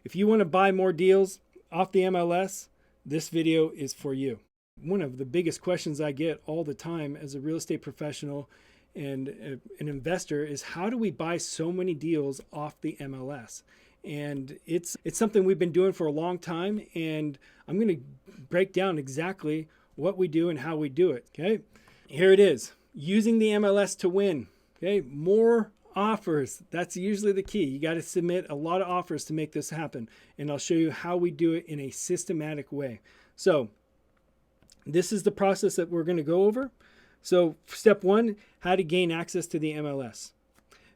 if you want to buy more deals off the MLS, this video is for you. One of the biggest questions I get all the time as a real estate professional and an investor is, how do we buy so many deals off the MLS? And it's something we've been doing for a long time, and I'm going to break down exactly what we do and how we do it. Okay, here it is. Using the MLS to win. Okay, more offers. That's usually the key. You got to submit a lot of offers to make this happen, and I'll show you how we do it in a systematic way. So this is the process that we're going to go over. So step one, how to gain access to the MLS.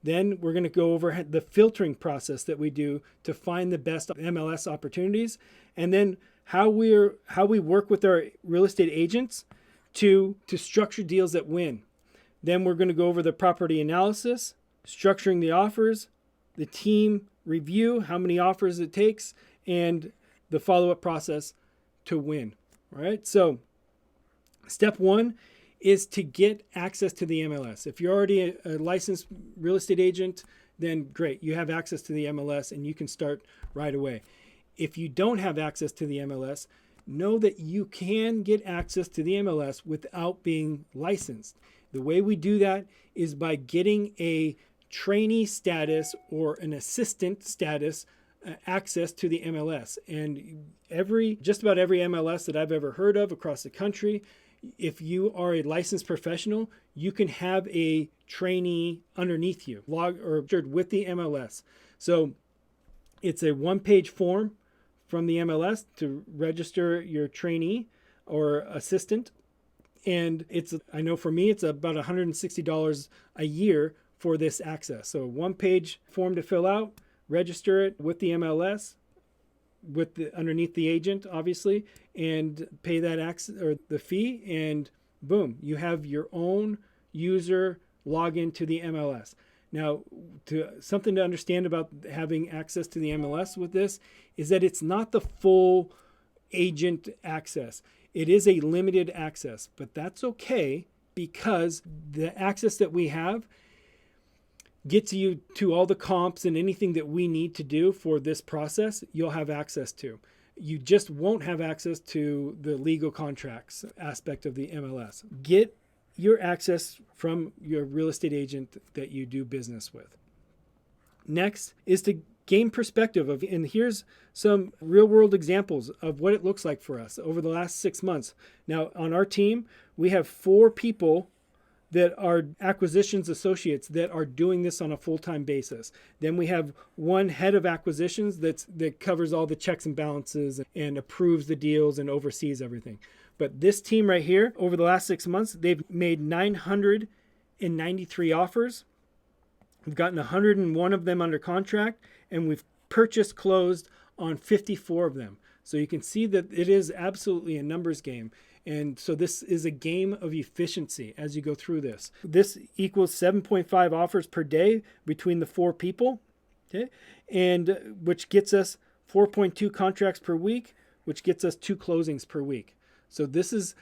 Then we're going to go over the filtering process that we do to find the best MLS opportunities, and then how we work with our real estate agents to structure deals that win. Then we're going to go over the property analysis, structuring the offers, the team review, how many offers it takes, and the follow-up process to win. All right. So step one is to get access to the MLS. If you're already a licensed real estate agent, then great. You have access to the MLS and you can start right away. If you don't have access to the MLS, know that you can get access to the MLS without being licensed. The way we do that is by getting a trainee status or an assistant status access to the MLS. And just about every MLS that I've ever heard of across the country, if you are a licensed professional, you can have a trainee underneath you, logged or registered with the MLS. So it's a one-page form from the MLS to register your trainee or assistant. And I know for me, it's about $160 a year for this access. So a one-page form to fill out, register it with the MLS, underneath the agent, obviously, and pay that access or the fee, and boom, you have your own user login to the MLS. Now, something to understand about having access to the MLS with this is that it's not the full agent access. It is a limited access, but that's okay, because the access that we have gets you to all the comps and anything that we need to do for this process, you'll have access to. You just won't have access to the legal contracts aspect of the MLS. Get your access from your real estate agent that you do business with. Next is to gain perspective of, and here's some real world examples of what it looks like for us over the last 6 months. Now, on our team, we have 4 people that are acquisitions associates that are doing this on a full-time basis. Then we have 1 head of acquisitions that covers all the checks and balances and approves the deals and oversees everything. But this team right here, over the last 6 months, they've made 993 offers. We've gotten 101 of them under contract, and we've closed on 54 of them. So you can see that it is absolutely a numbers game. And so this is a game of efficiency as you go through this. This equals 7.5 offers per day between the 4 people, okay? And which gets us 4.2 contracts per week, which gets us 2 closings per week. So this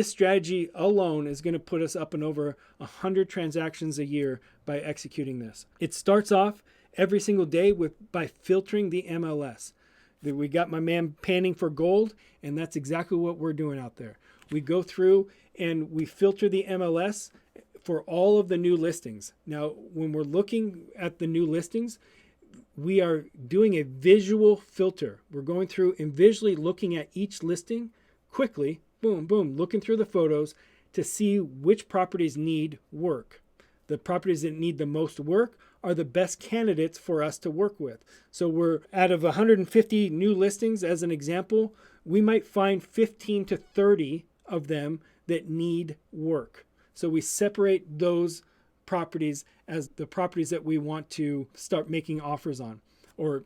strategy alone is going to put us up and over 100 transactions a year by executing this. It starts off every single day by filtering the MLS. We got my man panning for gold, and that's exactly what we're doing out there. We go through and we filter the MLS for all of the new listings. Now, when we're looking at the new listings, we are doing a visual filter. We're going through and visually looking at each listing quickly, boom, boom, looking through the photos to see which properties need work. The properties that need the most work are the best candidates for us to work with. So we're out of 150 new listings, as an example, we might find 15 to 30 of them that need work. So we separate those properties as the properties that we want to start making offers on, or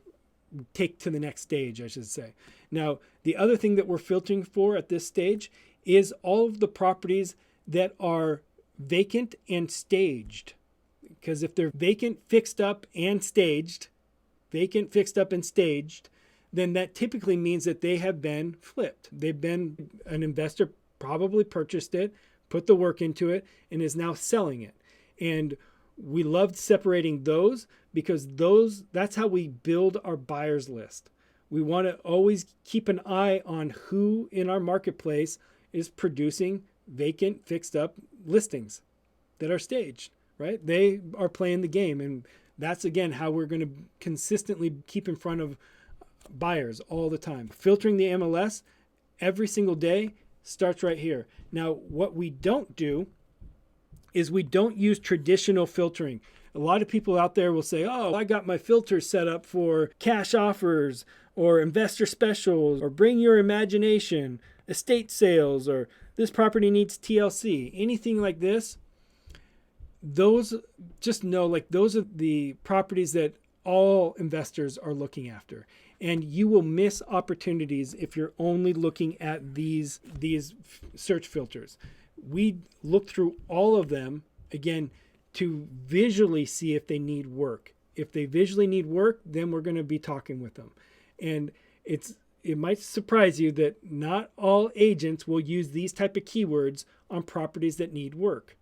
take to the next stage, I should say. Now, the other thing that we're filtering for at this stage is all of the properties that are vacant and staged. Because if they're vacant, fixed up, and staged, then that typically means that they have been flipped. An investor probably purchased it, put the work into it, and is now selling it. And we loved separating those because that's how we build our buyers list. We want to always keep an eye on who in our marketplace is producing vacant, fixed up listings that are staged, right? They are playing the game. And that's, again, how we're going to consistently keep in front of buyers all the time. Filtering the MLS every single day starts right here. Now, what we don't do is we don't use traditional filtering. A lot of people out there will say, oh, I got my filters set up for cash offers or investor specials or bring your imagination, estate sales, or this property needs TLC, anything like this. Those, just know, like, those are the properties that all investors are looking after. And you will miss opportunities if you're only looking at these search filters. We look through all of them, again, to visually see if they need work. If they visually need work, then we're going to be talking with them. And it might surprise you that not all agents will use these type of keywords on properties that need work.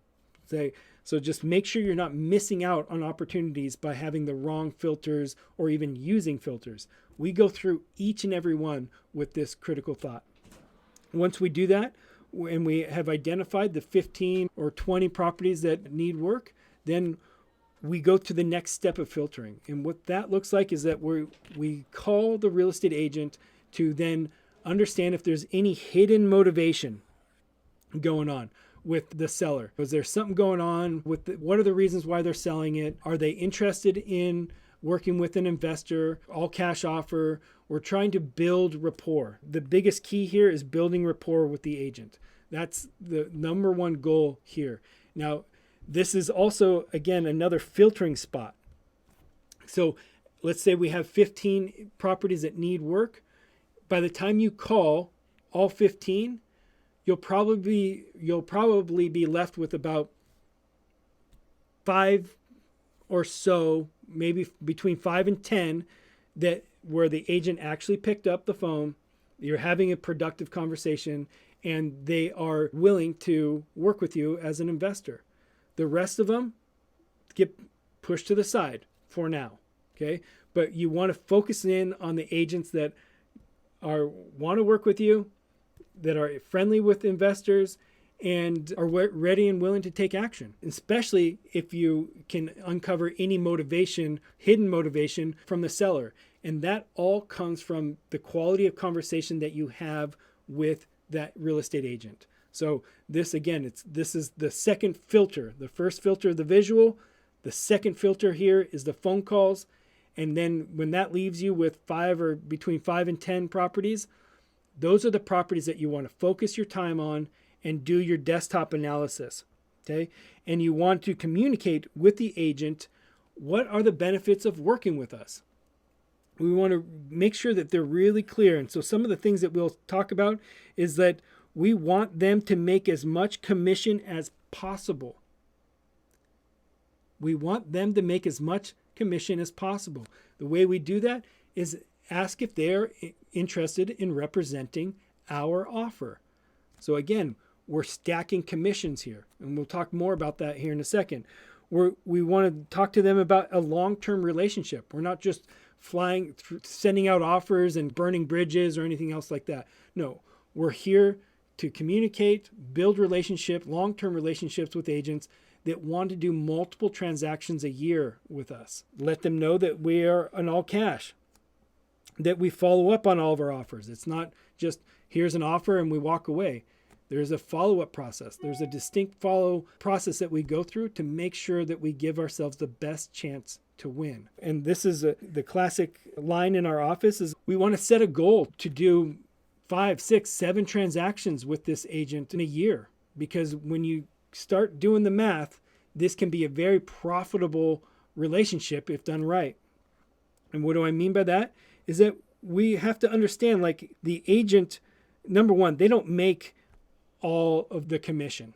So just make sure you're not missing out on opportunities by having the wrong filters or even using filters. We go through each and every one with this critical thought. Once we do that, and we have identified the 15 or 20 properties that need work, then we go to the next step of filtering. And what that looks like is that we call the real estate agent to then understand if there's any hidden motivation going on with the seller. Is there something going on with what are the reasons why they're selling it? Are they interested in working with an investor, all cash offer? We're trying to build rapport. The biggest key here is building rapport with the agent. That's the number one goal here. Now, this is also, again, another filtering spot. So let's say we have 15 properties that need work. By the time you call all 15, you'll probably be left with about 5 or so, maybe between 5 and 10, that where the agent actually picked up the phone, you're having a productive conversation, and they are willing to work with you as an investor. The rest of them get pushed to the side for now, okay? But you want to focus in on the agents that want to work with you, that are friendly with investors, and are ready and willing to take action, especially if you can uncover any motivation, hidden motivation from the seller. And that all comes from the quality of conversation that you have with that real estate agent. So this, again, this is the second filter. The first filter, the visual. The second filter here is the phone calls. And then when that leaves you with between 5 and 10 properties, those are the properties that you want to focus your time on and do your desktop analysis, okay? And you want to communicate with the agent, what are the benefits of working with us? We want to make sure that they're really clear. And so some of the things that we'll talk about is that we want them to make as much commission as possible. We want them to make as much commission as possible. The way we do that is ask if they're interested in representing our offer. So again, we're stacking commissions here, and we'll talk more about that here in a second. We want to talk to them about a long-term relationship. We're not just flying, sending out offers and burning bridges or anything else like that. No, we're here to communicate, build long-term relationships with agents that want to do multiple transactions a year with us. Let them know that we are an all cash, that we follow up on all of our offers. It's not just here's an offer and we walk away. There's a follow-up process. There's a distinct follow process that we go through to make sure that we give ourselves the best chance to win. And this is the classic line in our office is we want to set a goal to do 5, 6, 7 transactions with this agent in a year. Because when you start doing the math, this can be a very profitable relationship if done right. And what do I mean by that? Is that we have to understand, like, the agent, number one, they don't make all of the commission.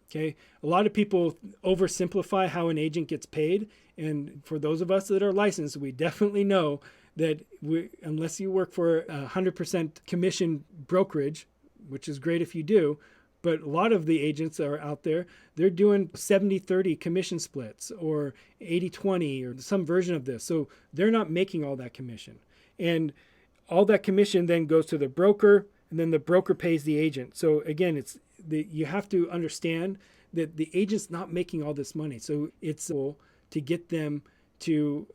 Okay. A lot of people oversimplify how an agent gets paid. And for those of us that are licensed, we definitely know that unless you work for a 100% commission brokerage, which is great if you do, but a lot of the agents that are out there, they're doing 70-30 commission splits or 80-20 or some version of this. So they're not making all that commission. And all that commission then goes to the broker, and then the broker pays the agent. So again, you have to understand that the agent's not making all this money. So it's to get them to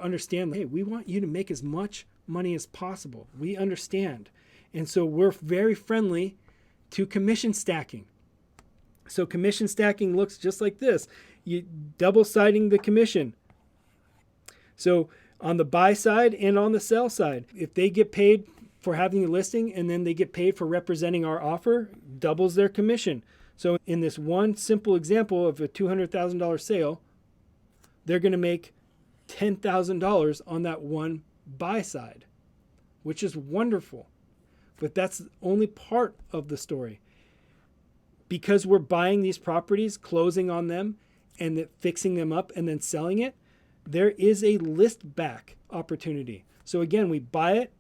understand, hey, we want you to make as much money as possible. We understand. And so we're very friendly to commission stacking. So commission stacking looks just like this. You double siding the commission. So on the buy side and on the sell side, if they get paid for having the listing and then they get paid for representing our offer, doubles their commission. So in this one simple example of a $200,000 sale, they're going to make $10,000 on that one buy side, which is wonderful. But that's only part of the story. Because we're buying these properties, closing on them, and fixing them up and then selling it, there is a list back opportunity. So again, we buy it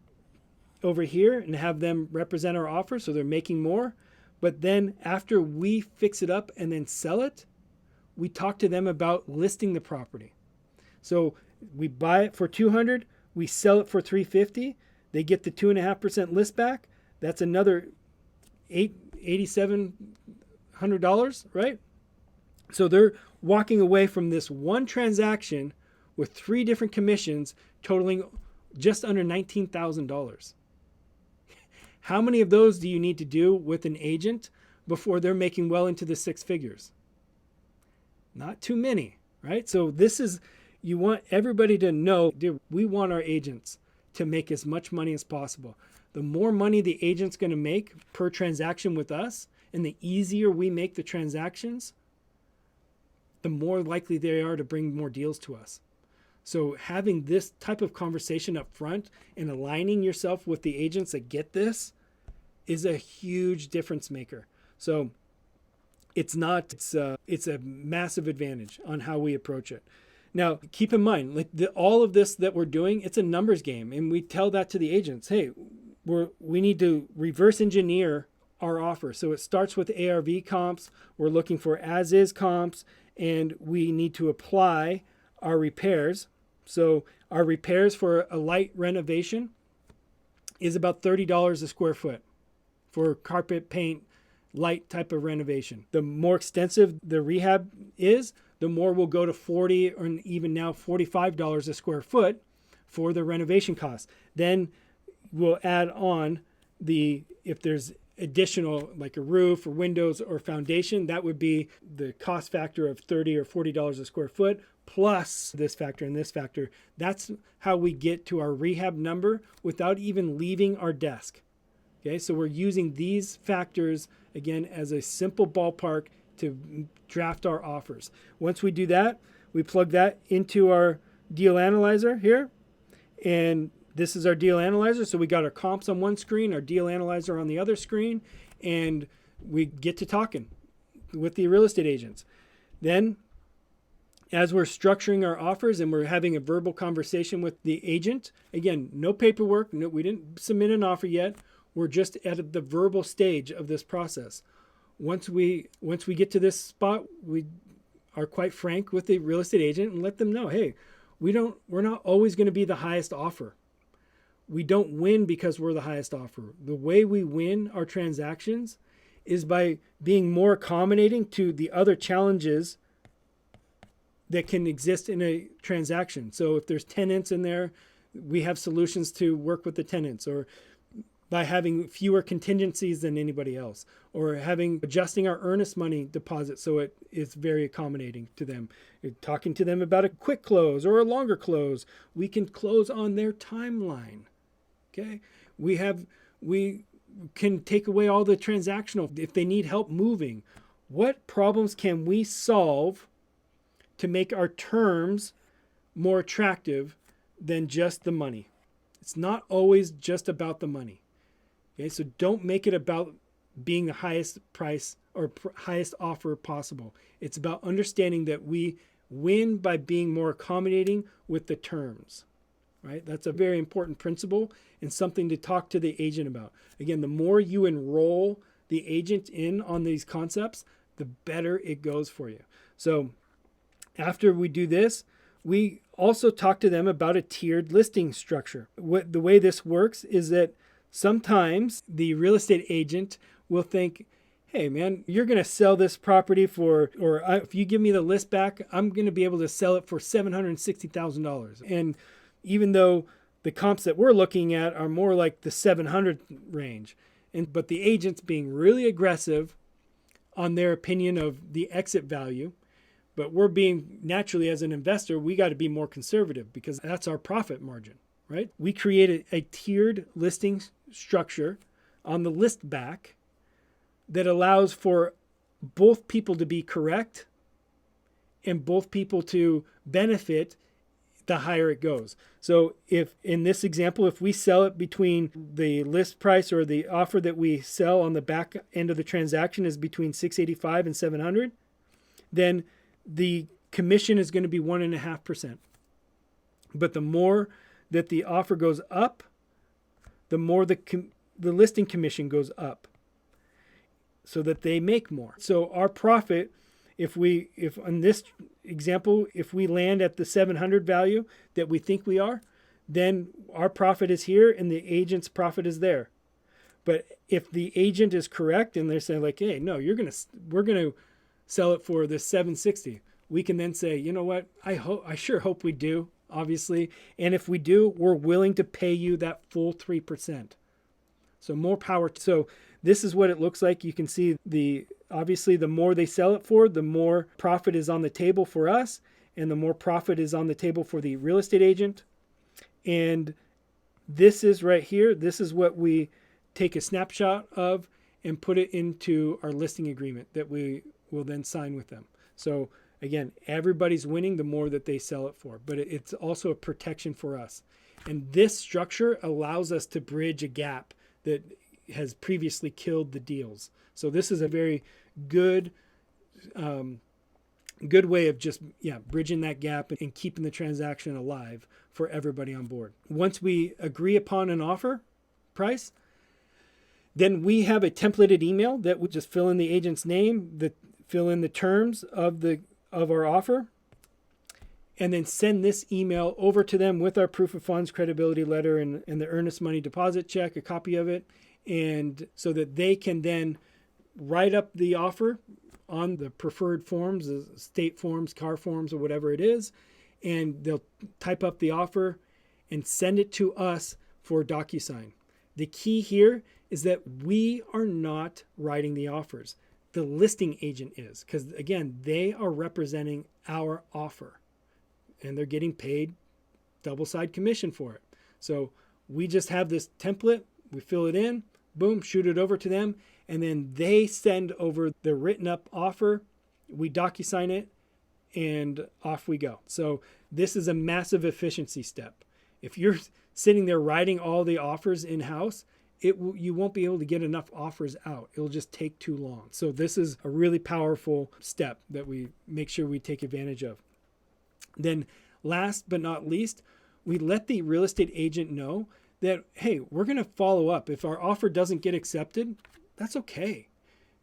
over here and have them represent our offer, so they're making more. But then after we fix it up and then sell it, we talk to them about listing the property. So we buy it for $200, we sell it for $350. They get the 2.5% list back. That's another $8,700, right? So they're walking away from this one transaction with 3 different commissions totaling just under $19,000. How many of those do you need to do with an agent before they're making well into the 6 figures? Not too many, right? So you want everybody to know, dude, we want our agents to make as much money as possible. The more money the agent's going to make per transaction with us, and the easier we make the transactions, the more likely they are to bring more deals to us. So having this type of conversation up front and aligning yourself with the agents that get this is a huge difference maker. So it's a massive advantage on how we approach it. Now, keep in mind, like all of this that we're doing, it's a numbers game. And we tell that to the agents, hey, we need to reverse engineer our offer. So it starts with ARV comps. We're looking for as-is comps, and we need to apply our repairs. So our repairs for a light renovation is about $30 a square foot for carpet, paint, light type of renovation. The more extensive the rehab is, the more will go to $40 or even now $45 a square foot for the renovation costs. Then we'll add on if there's additional, like a roof or windows or foundation, that would be the cost factor of $30 or $40 a square foot plus this factor and this factor. That's how we get to our rehab number without even leaving our desk. Okay, so we're using these factors again as a simple ballpark to draft our offers. Once we do that, we plug that into our deal analyzer here, and this is our deal analyzer. So we got our comps on one screen, our deal analyzer on the other screen, and we get to talking with the real estate agents. Then as we're structuring our offers and we're having a verbal conversation with the agent, again, no paperwork, we didn't submit an offer yet. We're just at the verbal stage of this process. Once we get to this spot, we are quite frank with the real estate agent and let them know, hey, we're not always going to be the highest offer. We don't win because we're the highest offer. The way we win our transactions is by being more accommodating to the other challenges that can exist in a transaction. So if there's tenants in there, we have solutions to work with the tenants, or by having fewer contingencies than anybody else, or adjusting our earnest money deposit so it is very accommodating to them. Talking to them about a quick close or a longer close. We can close on their timeline. Okay? We can take away all the transactional if they need help moving. What problems can we solve to make our terms more attractive than just the money? It's not always just about the money. Okay, so don't make it about being the highest price or highest offer possible. It's about understanding that we win by being more accommodating with the terms, right? That's a very important principle and something to talk to the agent about. Again, the more you enroll the agent in on these concepts, the better it goes for you. So after we do this, We also talk to them about a tiered listing structure. The way this works is that sometimes the real estate agent will think, hey man, you're going to sell this property for, or if you give me the list back, I'm going to be able to sell it for $760,000. And even though the comps that we're looking at are more like the 700 range, but the agent's being really aggressive on their opinion of the exit value. But we're being, naturally as an investor, we got to be more conservative because that's our profit margin, right? We created a tiered listing structure on the list back that allows for both people to be correct and both people to benefit the higher it goes. So if in this example, if we sell it between the list price or the offer that we sell on the back end of the transaction is between 685 and 700, then the commission is going to be 1.5%. But the more that the offer goes up, the more the listing commission goes up so that they make more. So our profit, if on this example, if we land at the 700 value that we think we are, then our profit is here and the agent's profit is there. But if the agent is correct and they're saying like, hey, no, we're going to sell it for this 760, we can then say, you know what, I sure hope we do, obviously. And if we do, we're willing to pay you that full 3%. So more power. So this is what it looks like. You can see obviously the more they sell it for, the more profit is on the table for us and the more profit is on the table for the real estate agent. And this is right here. This is what we take a snapshot of and put it into our listing agreement that we will then sign with them. So again, everybody's winning the more that they sell it for, but it's also a protection for us. And this structure allows us to bridge a gap that has previously killed the deals. So this is a very good way of just bridging that gap and keeping the transaction alive for everybody on board. Once we agree upon an offer price, then we have a templated email that we just fill in the agent's name, fill in the terms of our offer, and then send this email over to them with our proof of funds credibility letter and the earnest money deposit check, a copy of it, and so that they can then write up the offer on the preferred forms, the state forms, car forms, or whatever it is, and they'll type up the offer and send it to us for DocuSign. The key here is that we are not writing the offers. The listing agent is, because again, they are representing our offer and they're getting paid double side commission for it. So we just have this template, we fill it in, boom, shoot it over to them, and then they send over the written up offer, we DocuSign it, and off we go. So this is a massive efficiency step. If you're sitting there writing all the offers in-house, you won't be able to get enough offers out. It'll just take too long. So this is a really powerful step that we make sure we take advantage of. Then last but not least, we let the real estate agent know that, hey, we're going to follow up. If our offer doesn't get accepted, that's okay.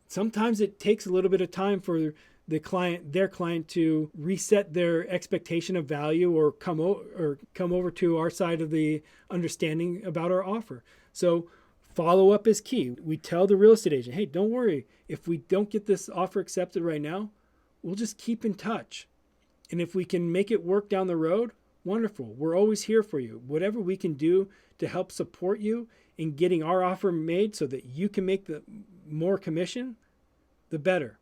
Sometimes it takes a little bit of time for their client to reset their expectation of value or come over to our side of the understanding about our offer. So follow up is key. We tell the real estate agent, hey, don't worry. If we don't get this offer accepted right now, we'll just keep in touch. And if we can make it work down the road, wonderful. We're always here for you. Whatever we can do to help support you in getting our offer made so that you can make the more commission, the better.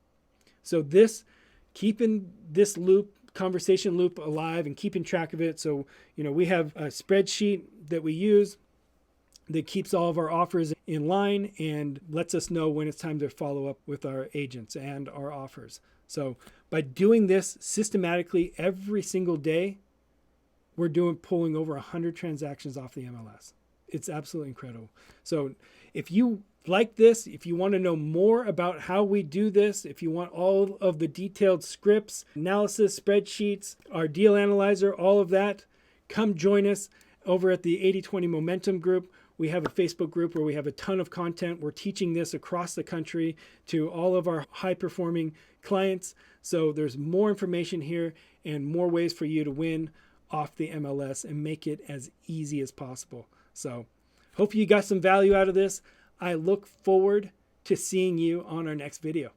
So keeping this conversation loop alive and keeping track of it. So, we have a spreadsheet that we use that keeps all of our offers in line and lets us know when it's time to follow up with our agents and our offers. So by doing this systematically every single day, we're pulling over 100 transactions off the MLS. It's absolutely incredible. So if you like this, if you want to know more about how we do this, if you want all of the detailed scripts, analysis, spreadsheets, our deal analyzer, all of that, come join us over at the 80/20 Momentum group. We have a Facebook group where we have a ton of content. We're teaching this across the country to all of our high-performing clients. So there's more information here. and more ways for you to win off the MLS and make it as easy as possible. So hope you got some value out of this. I look forward to seeing you on our next video.